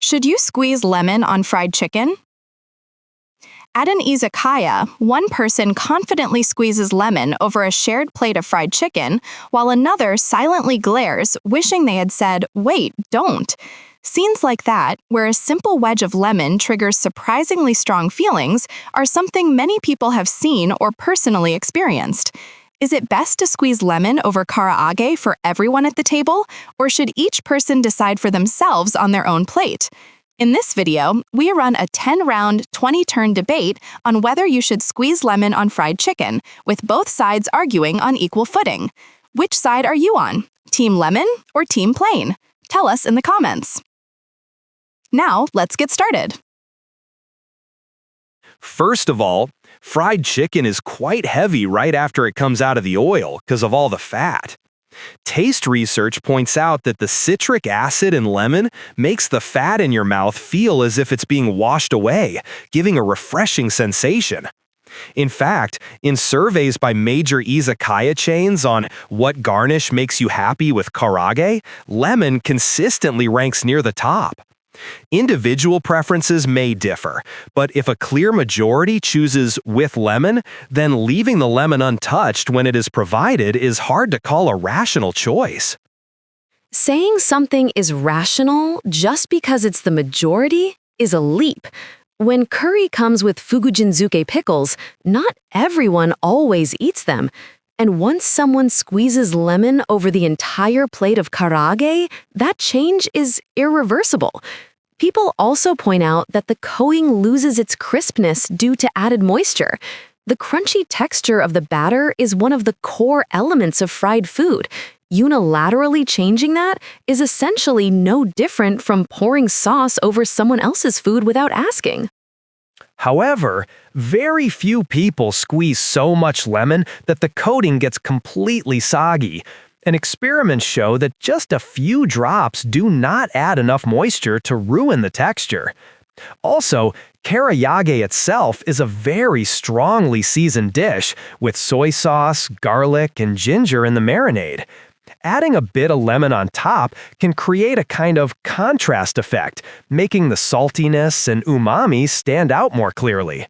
Should you squeeze lemon on fried chicken? At an izakaya, one person confidently squeezes lemon over a shared plate of fried chicken, while another silently glares, wishing they had said, "Wait, don't." Scenes like that, where a simple wedge of lemon triggers surprisingly strong feelings, are something many people have seen or personally experienced. Is it best to squeeze lemon over karaage for everyone at the table, or should each person decide for themselves on their own plate? In this video, we run a 10-round, 20-turn debate on whether you should squeeze lemon on fried chicken, with both sides arguing on equal footing. Which side are you on? Team lemon or team plain? Tell us in the comments. Now, let's get started. First of all, fried chicken is quite heavy right after it comes out of the oil because of all the fat. Taste research points out that the citric acid in lemon makes the fat in your mouth feel as if it's being washed away, giving a refreshing sensation. In fact, in surveys by major izakaya chains on what garnish makes you happy with karaage, lemon consistently ranks near the top. Individual preferences may differ, but if a clear majority chooses with lemon, then leaving the lemon untouched when it is provided is hard to call a rational choice. Saying something is rational just because it's the majority is a leap. When curry comes with fugujinzuke pickles, not everyone always eats them. And once someone squeezes lemon over the entire plate of karaage, that change is irreversible. People also point out that the coating loses its crispness due to added moisture. The crunchy texture of the batter is one of the core elements of fried food. Unilaterally changing that is essentially no different from pouring sauce over someone else's food without asking. However, very few people squeeze so much lemon that the coating gets completely soggy. And experiments show that just a few drops do not add enough moisture to ruin the texture. Also, teriyaki itself is a very strongly seasoned dish with soy sauce, garlic, and ginger in the marinade. Adding a bit of lemon on top can create a kind of contrast effect, making the saltiness and umami stand out more clearly.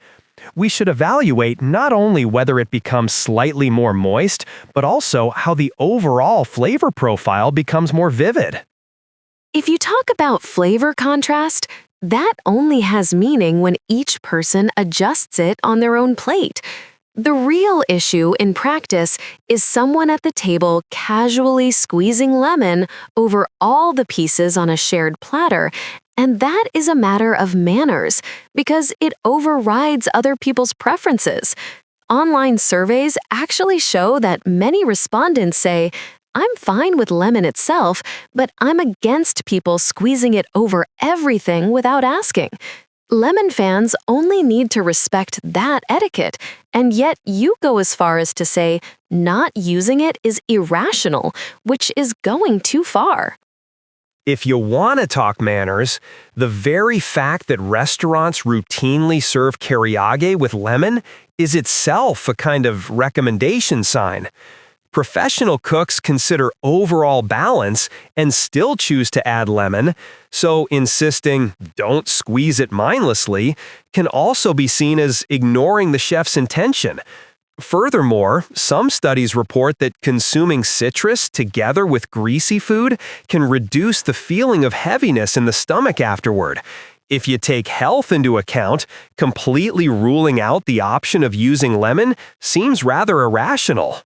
We should evaluate not only whether it becomes slightly more moist, but also how the overall flavor profile becomes more vivid. If you talk about flavor contrast, that only has meaning when each person adjusts it on their own plate. The real issue in practice is someone at the table casually squeezing lemon over all the pieces on a shared platter, and that is a matter of manners because it overrides other people's preferences. Online surveys actually show that many respondents say, "I'm fine with lemon itself, but I'm against people squeezing it over everything without asking." Lemon fans only need to respect that etiquette, and yet you go as far as to say not using it is irrational, which is going too far. If you want to talk manners, the very fact that restaurants routinely serve karaage with lemon is itself a kind of recommendation sign. Professional cooks consider overall balance and still choose to add lemon, so insisting "don't squeeze it mindlessly" can also be seen as ignoring the chef's intention. Furthermore, some studies report that consuming citrus together with greasy food can reduce the feeling of heaviness in the stomach afterward. If you take health into account, completely ruling out the option of using lemon seems rather irrational.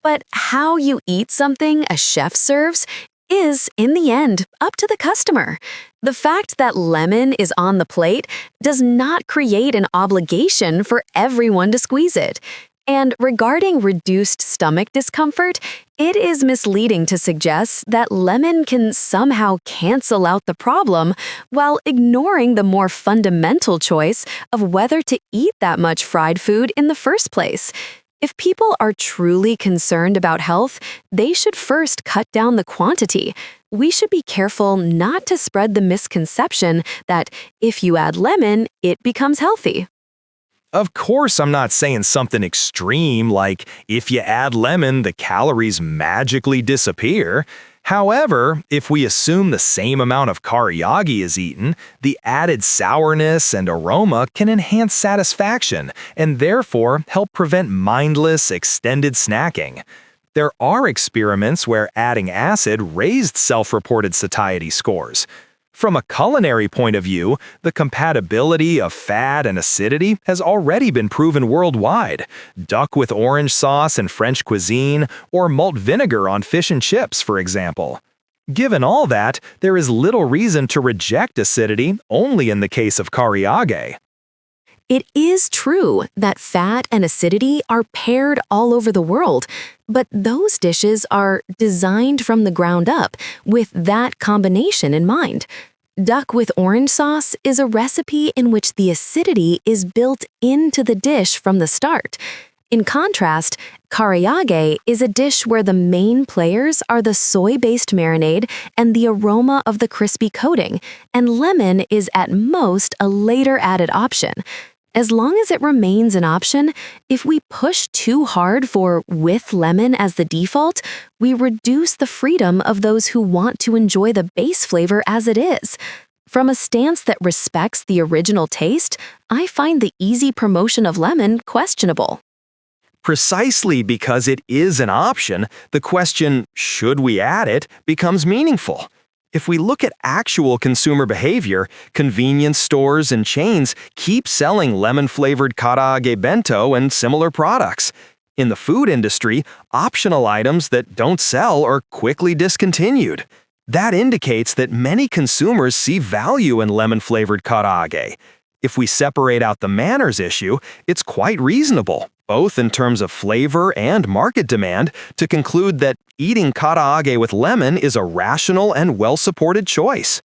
But how you eat something a chef serves is, in the end, up to the customer. The fact that lemon is on the plate does not create an obligation for everyone to squeeze it. And regarding reduced stomach discomfort, it is misleading to suggest that lemon can somehow cancel out the problem while ignoring the more fundamental choice of whether to eat that much fried food in the first place. If people are truly concerned about health, they should first cut down the quantity. We should be careful not to spread the misconception that if you add lemon, it becomes healthy. Of course, I'm not saying something extreme like if you add lemon, the calories magically disappear. However, if we assume the same amount of karyagi is eaten, the added sourness and aroma can enhance satisfaction and therefore help prevent mindless, extended snacking. There are experiments where adding acid raised self-reported satiety scores. From a culinary point of view, the compatibility of fat and acidity has already been proven worldwide. Duck with orange sauce in French cuisine, or malt vinegar on fish and chips, for example. Given all that, there is little reason to reject acidity only in the case of karyage. It is true that fat and acidity are paired all over the world, but those dishes are designed from the ground up with that combination in mind. Duck with orange sauce is a recipe in which the acidity is built into the dish from the start. In contrast, karyage is a dish where the main players are the soy-based marinade and the aroma of the crispy coating, and lemon is at most a later added option. As long as it remains an option, if we push too hard for with lemon as the default, we reduce the freedom of those who want to enjoy the base flavor as it is. From a stance that respects the original taste, I find the easy promotion of lemon questionable. Precisely because it is an option, the question, should we add it, becomes meaningful. If we look at actual consumer behavior, convenience stores and chains keep selling lemon-flavored karaage bento and similar products. In the food industry, optional items that don't sell are quickly discontinued. That indicates that many consumers see value in lemon-flavored karaage. If we separate out the manners issue, it's quite reasonable, both in terms of flavor and market demand, to conclude that eating karaage with lemon is a rational and well-supported choice.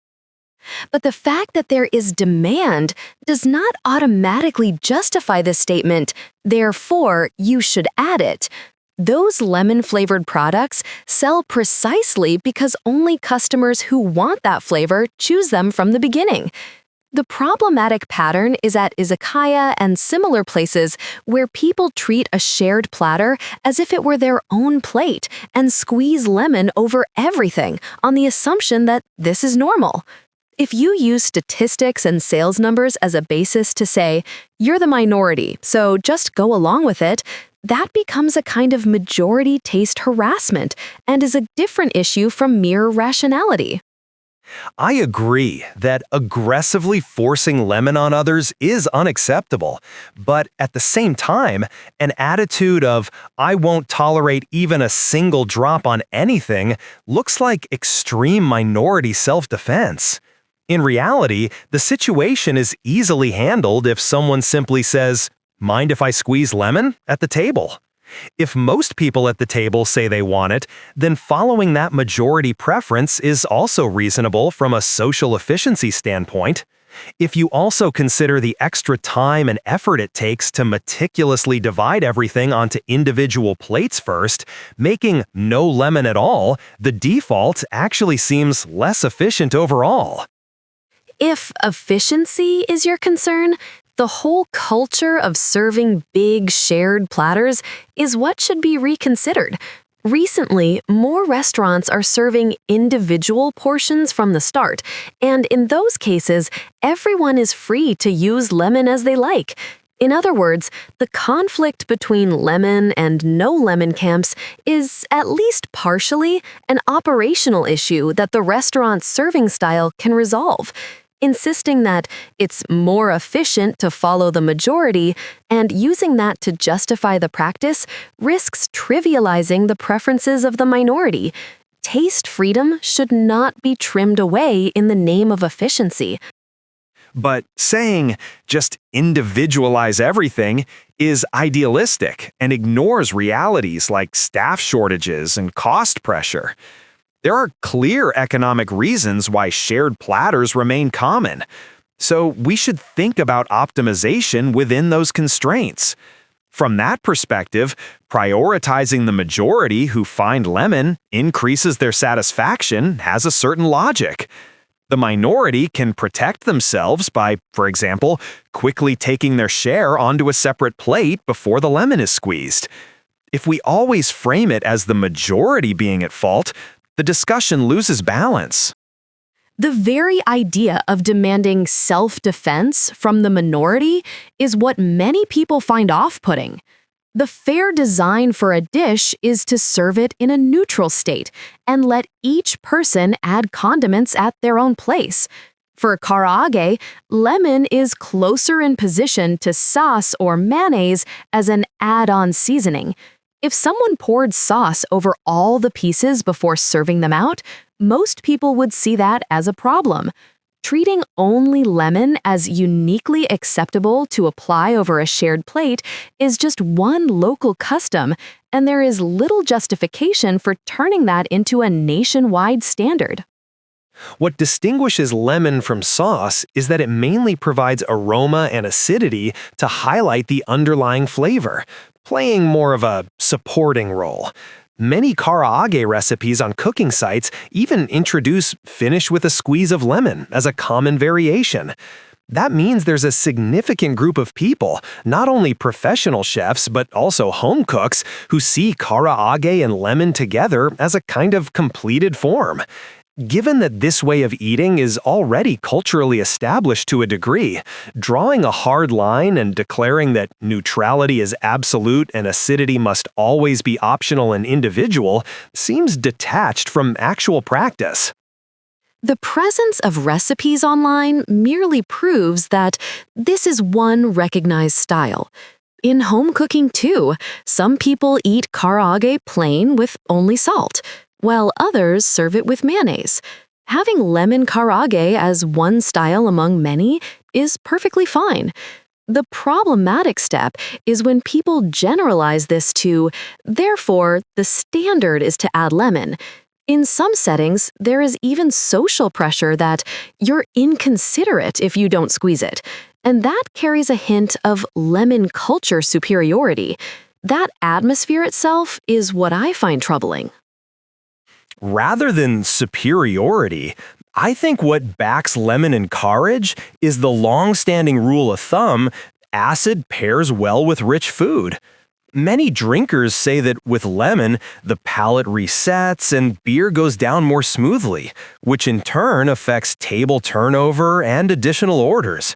But the fact that there is demand does not automatically justify this statement, therefore, you should add it. Those lemon-flavored products sell precisely because only customers who want that flavor choose them from the beginning. The problematic pattern is at izakaya and similar places where people treat a shared platter as if it were their own plate and squeeze lemon over everything on the assumption that this is normal. If you use statistics and sales numbers as a basis to say, you're the minority, so just go along with it, that becomes a kind of majority taste harassment and is a different issue from mere rationality. I agree that aggressively forcing lemon on others is unacceptable, but at the same time, an attitude of, I won't tolerate even a single drop on anything, looks like extreme minority self-defense. In reality, the situation is easily handled if someone simply says, mind if I squeeze lemon at the table? If most people at the table say they want it, then following that majority preference is also reasonable from a social efficiency standpoint. If you also consider the extra time and effort it takes to meticulously divide everything onto individual plates first, making no lemon at all, the default actually seems less efficient overall. If efficiency is your concern, the whole culture of serving big shared platters is what should be reconsidered. Recently, more restaurants are serving individual portions from the start, and in those cases, everyone is free to use lemon as they like. In other words, the conflict between lemon and no lemon camps is, at least partially, an operational issue that the restaurant's serving style can resolve. Insisting that it's more efficient to follow the majority and using that to justify the practice risks trivializing the preferences of the minority. Taste freedom should not be trimmed away in the name of efficiency. But saying, just individualize everything, is idealistic and ignores realities like staff shortages and cost pressure. There are clear economic reasons why shared platters remain common, so we should think about optimization within those constraints. From that perspective, prioritizing the majority who find lemon increases their satisfaction has a certain logic. The minority can protect themselves by, for example, quickly taking their share onto a separate plate before the lemon is squeezed. If we always frame it as the majority being at fault, the the discussion loses balance. The very idea of demanding self-defense from the minority is what many people find off-putting. The fair design for a dish is to serve it in a neutral state and let each person add condiments at their own place. For karage, lemon is closer in position to sauce or mayonnaise as an add-on seasoning. If someone poured sauce over all the pieces before serving them out, most people would see that as a problem. Treating only lemon as uniquely acceptable to apply over a shared plate is just one local custom, and there is little justification for turning that into a nationwide standard. What distinguishes lemon from sauce is that it mainly provides aroma and acidity to highlight the underlying flavor, playing more of a supporting role. Many karaage recipes on cooking sites even introduce finish with a squeeze of lemon as a common variation. That means there's a significant group of people, not only professional chefs but also home cooks, who see karaage and lemon together as a kind of completed form. Given that this way of eating is already culturally established to a degree, drawing a hard line and declaring that neutrality is absolute and acidity must always be optional and individual seems detached from actual practice. The presence of recipes online merely proves that this is one recognized style. In home cooking, too, some people eat karaage plain with only salt, while others serve it with mayonnaise. Having lemon karaage as one style among many is perfectly fine. The problematic step is when people generalize this to, therefore, the standard is to add lemon. In some settings, there is even social pressure that you're inconsiderate if you don't squeeze it, and that carries a hint of lemon culture superiority. That atmosphere itself is what I find troubling. Rather than superiority, I think what backs lemon and courage is the long-standing rule of thumb: acid pairs well with rich food. Many drinkers say that with lemon, the palate resets and beer goes down more smoothly, which in turn affects table turnover and additional orders.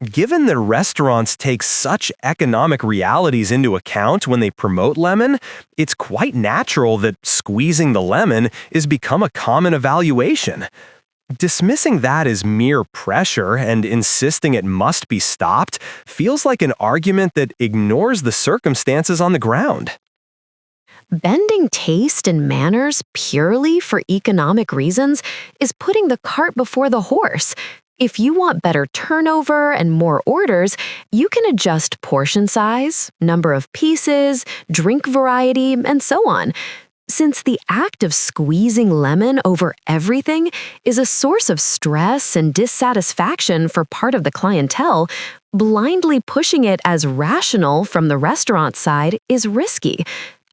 Given that restaurants take such economic realities into account when they promote lemon, it's quite natural that squeezing the lemon is become a common evaluation. Dismissing that as mere pressure and insisting it must be stopped feels like an argument that ignores the circumstances on the ground. Bending taste and manners purely for economic reasons is putting the cart before the horse. If you want better turnover and more orders, you can adjust portion size, number of pieces, drink variety, and so on. Since the act of squeezing lemon over everything is a source of stress and dissatisfaction for part of the clientele, blindly pushing it as rational from the restaurant side is risky.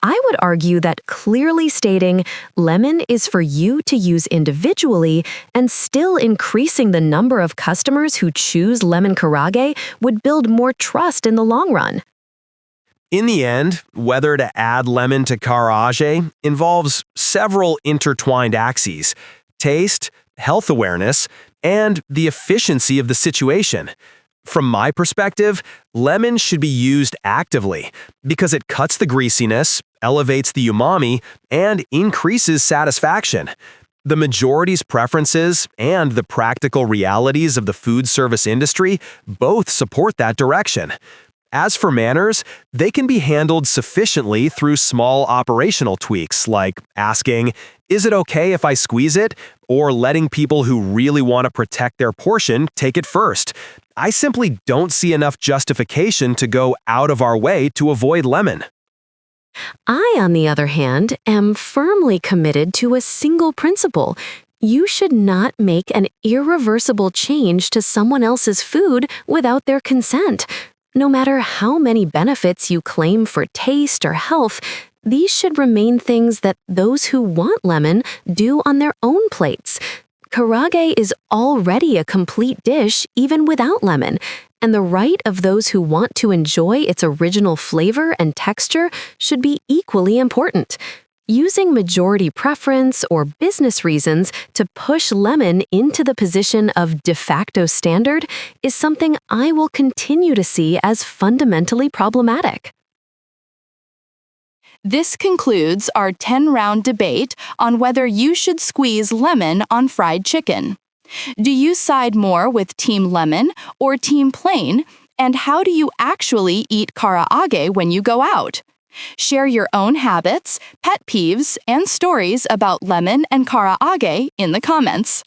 I would argue that clearly stating lemon is for you to use individually and still increasing the number of customers who choose lemon karaage would build more trust in the long run. In the end, whether to add lemon to karaage involves several intertwined axes: taste, health awareness, and the efficiency of the situation. From my perspective, lemon should be used actively because it cuts the greasiness, elevates the umami, and increases satisfaction. The majority's preferences and the practical realities of the food service industry both support that direction. As for manners, they can be handled sufficiently through small operational tweaks like asking, "Is it okay if I squeeze it?" or letting people who really want to protect their portion take it first. I simply don't see enough justification to go out of our way to avoid lemon. I, on the other hand, am firmly committed to a single principle. You should not make an irreversible change to someone else's food without their consent. No matter how many benefits you claim for taste or health, these should remain things that those who want lemon do on their own plates. Karaage is already a complete dish even without lemon, and the right of those who want to enjoy its original flavor and texture should be equally important. Using majority preference or business reasons to push lemon into the position of de facto standard is something I will continue to see as fundamentally problematic. This concludes our 10-round debate on whether you should squeeze lemon on fried chicken. Do you side more with Team Lemon or Team Plain? And how do you actually eat karaage when you go out? Share your own habits, pet peeves, and stories about lemon and karaage in the comments.